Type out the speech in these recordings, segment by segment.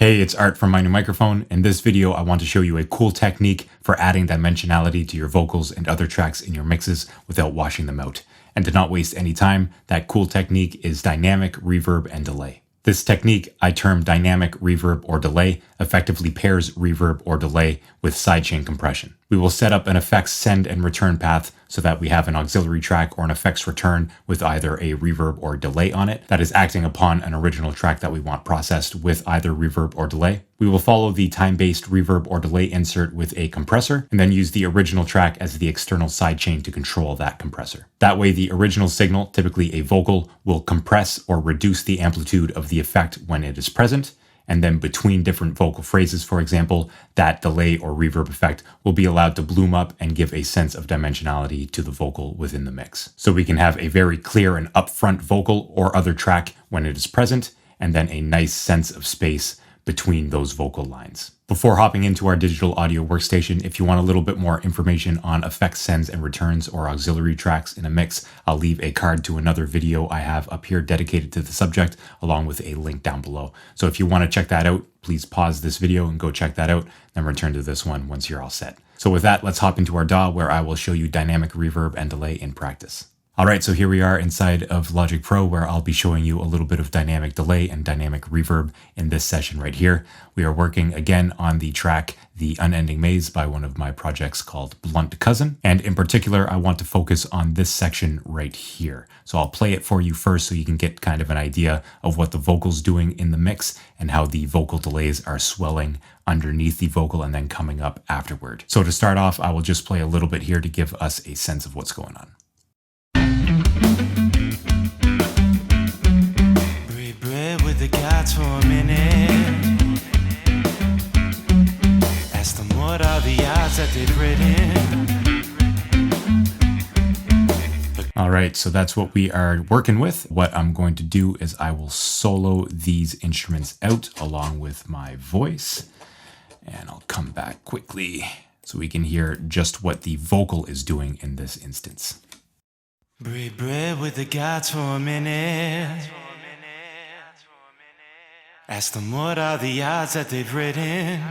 Hey, it's Art from My New Microphone. In this video, I want to show you a cool technique for adding dimensionality to your vocals and other tracks in your mixes without washing them out. And to not waste any time, that cool technique is dynamic reverb and delay. This technique I term dynamic reverb or delay effectively pairs reverb or delay with sidechain compression. We will set up an effects send and return path so that we have an auxiliary track or an effects return with either a reverb or delay on it that is acting upon an original track that we want processed with either reverb or delay. We will follow the time-based reverb or delay insert with a compressor and then use the original track as the external sidechain to control that compressor. That way the original signal, typically a vocal, will compress or reduce the amplitude of the effect when it is present. And then between different vocal phrases, for example, that delay or reverb effect will be allowed to bloom up and give a sense of dimensionality to the vocal within the mix. So we can have a very clear and upfront vocal or other track when it is present, and then a nice sense of space between those vocal lines. Before hopping into our digital audio workstation, if you want a little bit more information on effects sends and returns or auxiliary tracks in a mix, I'll leave a card to another video I have up here dedicated to the subject, along with a link down below. So if you want to check that out, please pause this video and go check that out, then return to this one once you're all set. So with that, let's hop into our DAW where I will show you dynamic reverb and delay in practice. All right, so here we are inside of Logic Pro where I'll be showing you a little bit of dynamic delay and dynamic reverb in this session right here. We are working again on the track The Unending Maze by one of my projects called Blunt Cousin. And in particular, I want to focus on this section right here. So I'll play it for you first so you can get kind of an idea of what the vocal's doing in the mix and how the vocal delays are swelling underneath the vocal and then coming up afterward. So to start off, I will just play a little bit here to give us a sense of what's going on. The gods for a minute. Ask them what are the odds that they've written. All right, so that's what we are working with. What I'm going to do is I will solo these instruments out along with my voice, and I'll come back quickly so we can hear just what the vocal is doing in this instance. Break bread with the gods for a minute. Ask them what are the odds that they've written.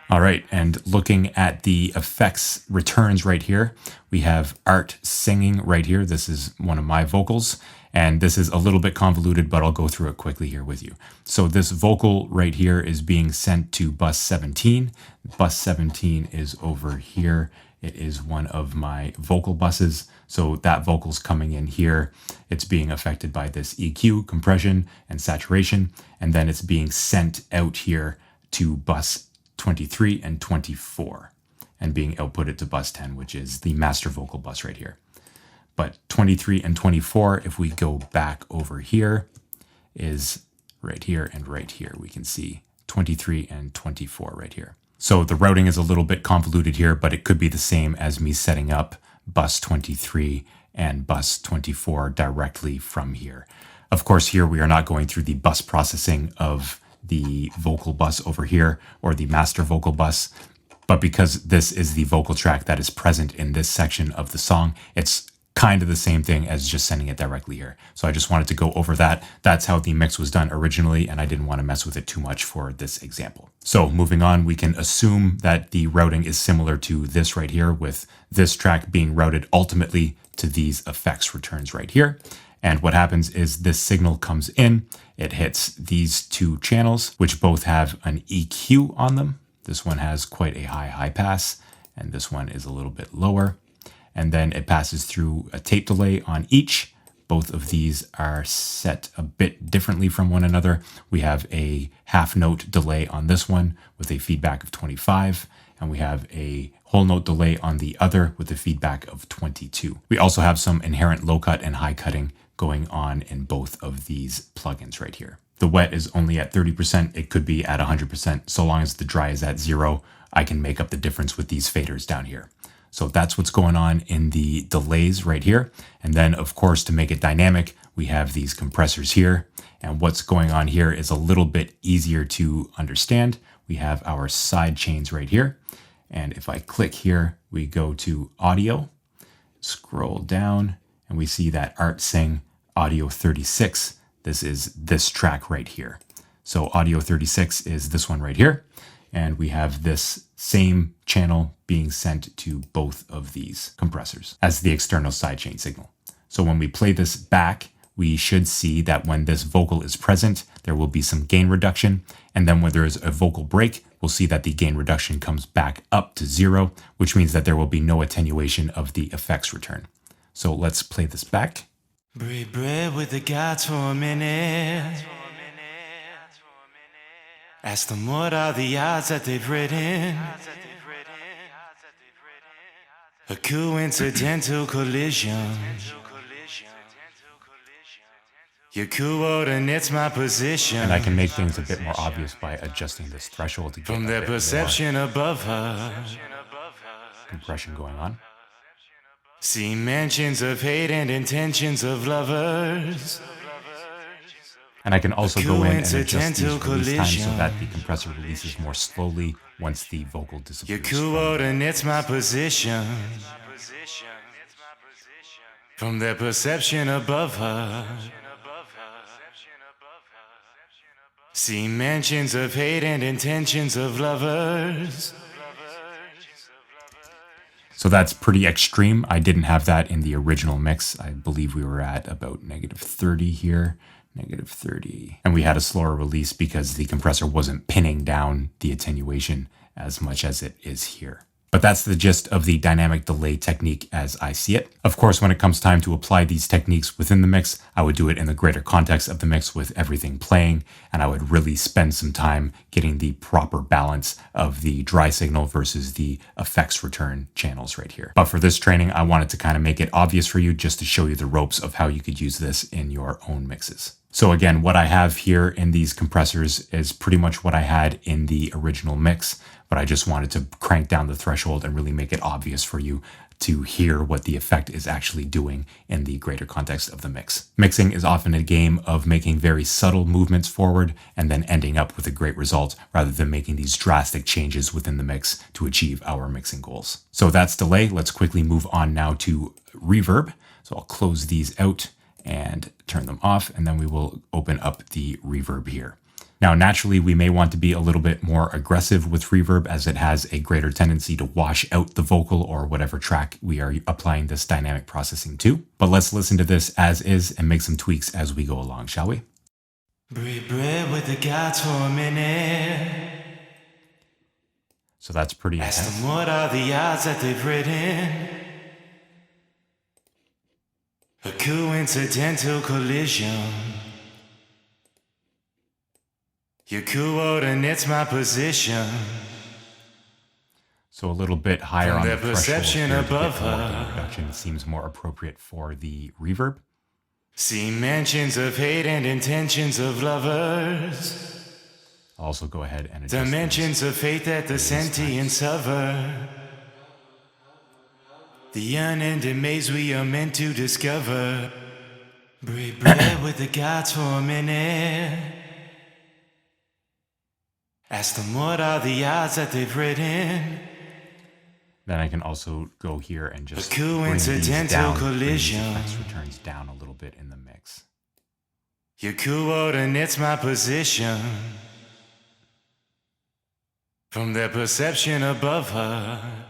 All right, and looking at the effects returns right here, we have Art singing right here. This is one of my vocals, and this is a little bit convoluted, but I'll go through it quickly here with you. So this vocal right here is being sent to bus 17. Bus 17 is over here. It is one of my vocal buses. So that vocal's coming in here. It's being affected by this EQ, compression, and saturation. And then it's being sent out here to bus 23 and 24 and being outputted to bus 10, which is the master vocal bus right here. But 23 and 24, if we go back over here, is right here and right here. We can see 23 and 24 right here. So the routing is a little bit convoluted here, but it could be the same as me setting up bus 23 and bus 24 directly from here. Of course, here we are not going through the bus processing of the vocal bus over here or the master vocal bus, but because this is the vocal track that is present in this section of the song, it's kind of the same thing as just sending it directly here. So I just wanted to go over that. That's how the mix was done originally, and I didn't want to mess with it too much for this example. So moving on, we can assume that the routing is similar to this right here, with this track being routed ultimately to these effects returns right here. And what happens is this signal comes in, it hits these two channels, which both have an EQ on them. This one has quite a high pass, and this one is a little bit lower. And then it passes through a tape delay on each. Both of these are set a bit differently from one another. We have a half note delay on this one with a feedback of 25, and we have a whole note delay on the other with a feedback of 22. We also have some inherent low cut and high cutting going on in both of these plugins right here. The wet is only at 30%. It could be at 100%. So long as the dry is at 0, I can make up the difference with these faders down here. So that's what's going on in the delays right here. And then, of course, to make it dynamic, we have these compressors here. And what's going on here is a little bit easier to understand. We have our side chains right here. And if I click here, we go to audio, scroll down, and we see that Art Sing audio 36. this is this track right here. So audio 36 is this one right here. And we have this same channel being sent to both of these compressors as the external sidechain signal. So when we play this back, we should see that when this vocal is present, there will be some gain reduction. And then when there is a vocal break, we'll see that the gain reduction comes back up to 0, which means that there will be no attenuation of the effects return. So let's play this back. Break bread with the gods for a minute. Ask them what are the odds that they've written. A coincidental collision. Your coordinates my position. And I can make things a bit more obvious by adjusting this threshold to get From a their bit perception more above her. compression going on. See mentions of hate and intentions of lovers. And I can also go in and adjust these Coincidental release times so collision. that the compressor releases more slowly once the vocal Your disappears. coordinates my position. From their perception above her. See mentions of hate and intentions of lovers. So that's pretty extreme. I didn't have that in the original mix. I believe we were at about -30 here, -30. And we had a slower release because the compressor wasn't pinning down the attenuation as much as it is here. But that's the gist of the dynamic delay technique as I see it. Of course, when it comes time to apply these techniques within the mix, I would do it in the greater context of the mix with everything playing, and I would really spend some time getting the proper balance of the dry signal versus the effects return channels right here. But for this training, I wanted to kind of make it obvious for you just to show you the ropes of how you could use this in your own mixes. So again, what I have here in these compressors is pretty much what I had in the original mix, but I just wanted to crank down the threshold and really make it obvious for you to hear what the effect is actually doing in the greater context of the mix. Mixing is often a game of making very subtle movements forward and then ending up with a great result rather than making these drastic changes within the mix to achieve our mixing goals. So that's delay. Let's quickly move on now to reverb. So I'll close these out and turn them off, and then we will open up the reverb here. Now, naturally, we may want to be a little bit more aggressive with reverb as it has a greater tendency to wash out the vocal or whatever track we are applying this dynamic processing to. But let's listen to this as is and make some tweaks as we go along, shall we? Break bread with the gods for a minute. So that's pretty Ask intense. them what are the odds that they've written. A coincidental collision. Your coordinates my position. So a little bit higher From on the their threshold perception here to get above more her. gain reduction seems more appropriate for the reverb. See mentions of hate and intentions of lovers. I'll also go ahead and adjust Dimensions of faith at the sentience of her. The unending maze we are meant to discover. Break bread with the gods for a minute. Ask them what are the odds that they've written. Then I can also go here and just A bring these coincidental down, bring these collision. effects returns down a little bit in the mix. Your coordinates my position. From their perception above her.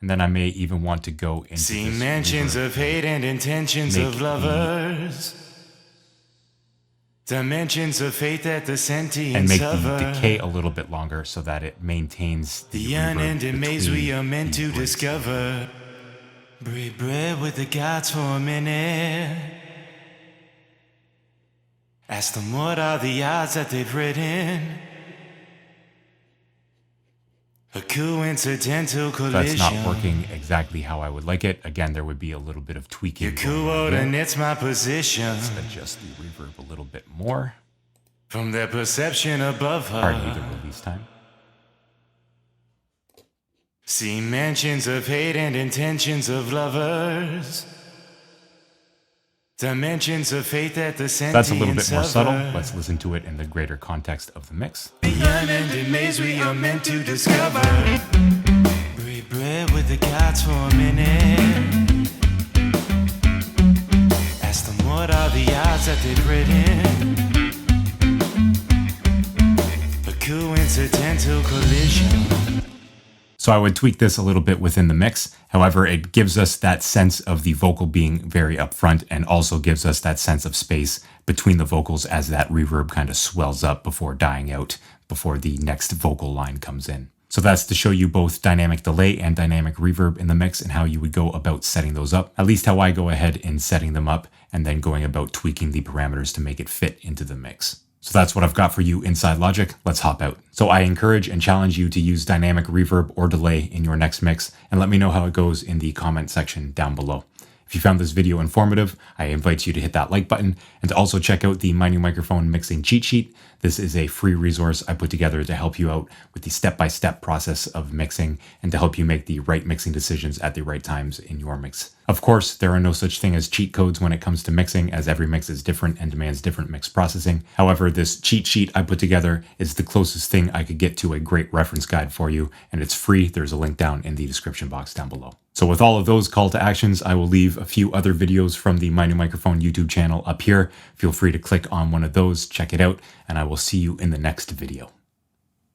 And then I may even want to go into See this mentions reverb of hate and intentions Make of the- lovers. Dimensions of faith at the and sentience make of the her. decay a little bit longer so that it maintains the The reverb unending maze we between are meant the to breaks. discover. Break bread with the gods for a minute. Ask them what are the odds that they've written. A coincidental That's collision. not working exactly how I would like it. Again, there would be a little bit of tweaking. Your going on here. coordinates my position. Let's adjust the reverb a little bit more. From their perception above Pardon me, the her. release time. See mentions of hate and intentions of lovers. Dimensions of faith at the sentience That's a little bit more of subtle. her. Let's listen to it in the greater context of the mix. The unending maze we are meant to discover. Break bread with the gods for a minute. Ask them what are the odds that they've written. A coincidental collision. So I would tweak this a little bit within the mix. However, it gives us that sense of the vocal being very upfront and also gives us that sense of space between the vocals as that reverb kind of swells up before dying out, before the next vocal line comes in. So that's to show you both dynamic delay and dynamic reverb in the mix and how you would go about setting those up, at least how I go ahead in setting them up and then going about tweaking the parameters to make it fit into the mix. So that's what I've got for you inside Logic. Let's hop out. So I encourage and challenge you to use dynamic reverb or delay in your next mix and let me know how it goes in the comment section down below. If you found this video informative, I invite you to hit that like button and to also check out the My New Microphone mixing cheat sheet. This is a free resource I put together to help you out with the step-by-step process of mixing and to help you make the right mixing decisions at the right times in your mix. Of course, there are no such thing as cheat codes when it comes to mixing, as every mix is different and demands different mix processing. However, this cheat sheet I put together is the closest thing I could get to a great reference guide for you, and it's free. There's a link down in the description box down below. So with all of those call to actions, I will leave a few other videos from the My New Microphone YouTube channel up here. Feel free to click on one of those, check it out, and I will see you in the next video.